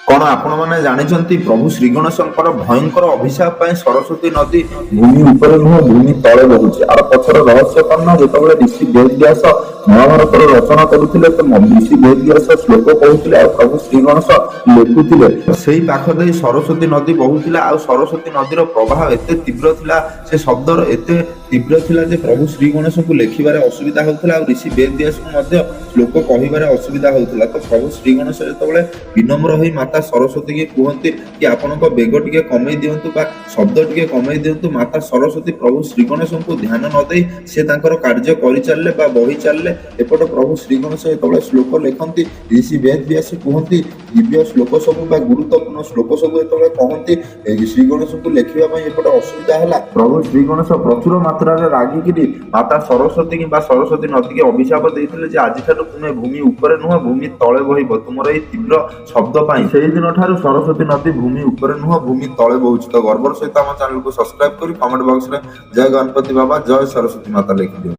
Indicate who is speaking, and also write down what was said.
Speaker 1: कौन आपण मैंने जानते प्रभु श्री गणेशंकर भयंकर अभिशाप सरस्वती नदी भूमि ऊपर नुह भूमि तले बहुचे आर पछर रहस्य कर्ण जो ऋषि वेदव्यास महाभारत रचना करुले तो ऋषि वेदव्यास श्लोक कहते प्रभु श्री गणेश लेखुले से पाख दे सरस्वती नदी बहुला आ सरस्वती नदीर प्रवाह एत तीव्र थिला से शब्दर एत तीव्र थिला जे प्रभु श्री गणेश को लेखिबारे असुविधा होउथला आ ऋषि वेदव्यास को मध्य श्लोक कहिबारे असुविधा होउथला तो प्रभु श्री गणेश जेतबेले विनम्र होई माता सरस्वती के कहते कि आपनक बेग टिके कमई दियंतु बा शब्द टिके कमई दियंतु माता सरस्वती प्रभु श्री गणेश को ध्यान न देई से तांकर कार्य करि चलले बा बही चलले एपट प्रभु श्री गणेश जेतबेले श्लोक लेखंती ऋषि वेदव्यास कहंती दिव्य श्लोक सब बा गुरुत्वपूर्ण श्लोक सब जेतबेले कहंती श्री गणेश को लेखिबा पई एपट असुविधा हला प्रभु श्री गणेश प्रचुर मात्रा रे रागी कि माता सरस्वती कि सरस्वती नदी के अभिशाप देइथिले जे आज ठाରୁ तुमे भूमि ऊपर नुह भूमि तळे बहिबो तुमर एई तीव्र शब्द पाई सेही दिन ठारू सरस्वती नदी भूमि ऊपर नुह भूमि तळे बहुची तो गर्वर सहित आम चैनल को सब्सक्राइब करी कमेंट बॉक्स रे जय गणपति बाबा जय सरस्वती माता लिखि दियो।